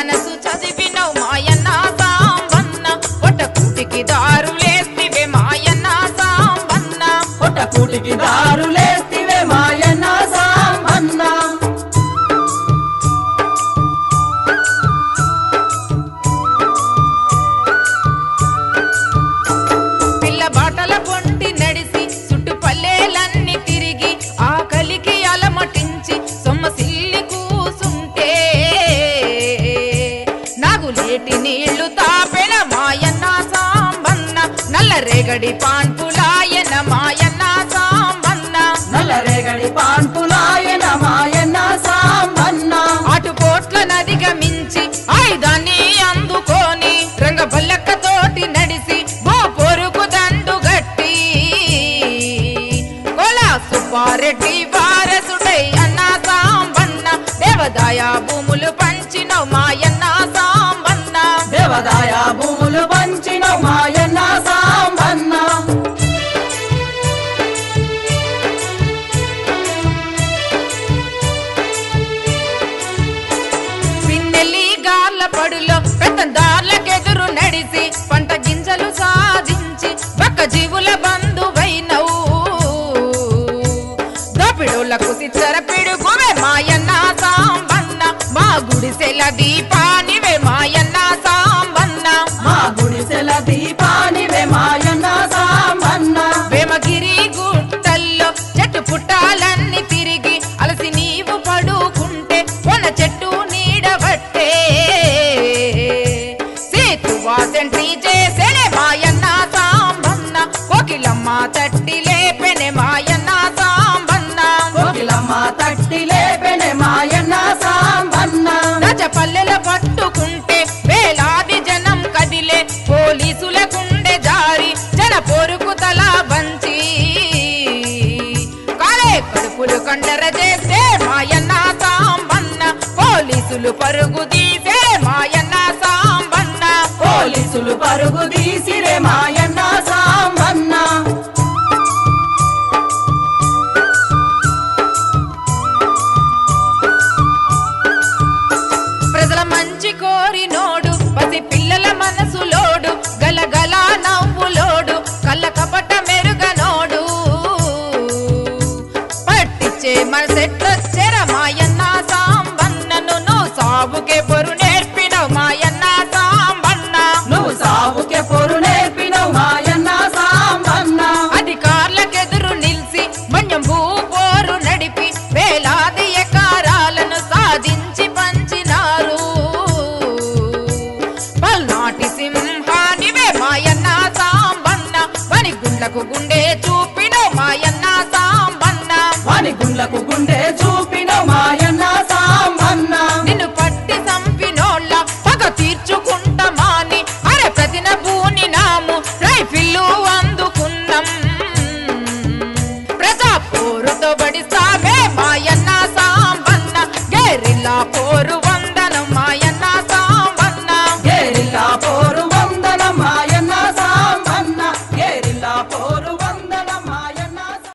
మనసు చదివినవు మాయన్న సాంబన్న పొట్టకూటికి దారులేస్తివే మాయన్న సాంబన్న పొట్టకూటికి దారులేస్తివే మాయన్న సాంబన్న పిల్ల బాటల పొంటి నడిసి చుట్టుపల్లెలన్నీ తిరిగి ఆకలికి అలమటించి సొమ్మసిల్లి కూసుంటే నాగులేటి నీళ్లు తాపెన మాయన్న సాంబన్న నల్లరేగడి పాన్పులాయన మాయన్న సాంబన్న నల్లరేగడి పాన్పులాయన మాయన్న సాంబన్న అటుపోట్ల నదిగమించి ఆయుధాన్ని అందుకొని రంగబల్లక్కతోటి నడిసి బో పొరుగు దండు గట్టి కొలా సుబ్బారెడ్డి వారసుడై అన్న సాంబన్న దేవదాయ భూములు పంచినవు మాయన్న సాంబన్న దేవదాయ భూములు పంచిన మాయన్న సాంబన్న పిన్నెల్లి గార్ల పడులో పెత్తందార్లకెదురు నడిసి పంట గింజలు సాధించి పక్క జీవుల బంధువైనవు దోపిడోళ్లకు సిచ్చర పిడుగువే మాయన్న సాంబన్న మా గుడిసెల దీపానివే మాయన్న సాంబన్న మా గుడిసెల దీపానివే మాయన్న సాంబన్న వేమగిరి గుట్టల్లో చెట్టు పుట్టాలన్నీ తిరిగి అలసి నీవు పడుకుంటే కొన చెట్టు నీడబట్టే సేతువాసెంట్రీ చేసేనే మాయన్న సాంబన్న కోకిలమ్మ తట్టి లేపెనే మాయన్న సాంబన్న కోకిలమ్మ తట్టి లేపెనే మాయన్న సాంబన్న రాజపల్లెల పట్టుకుంటే వేలాది జనం కదిలే పోలీసుల గుండె జారి జన పొరుకు తల వంచి కాలే కడుపులు కండర చేస్తే మాయన్న సాంబన్న పోలీసులు పరుగు తీసే మాయన్న సాంబన్న పోలీసులు పరుగు తీసిరే మాయ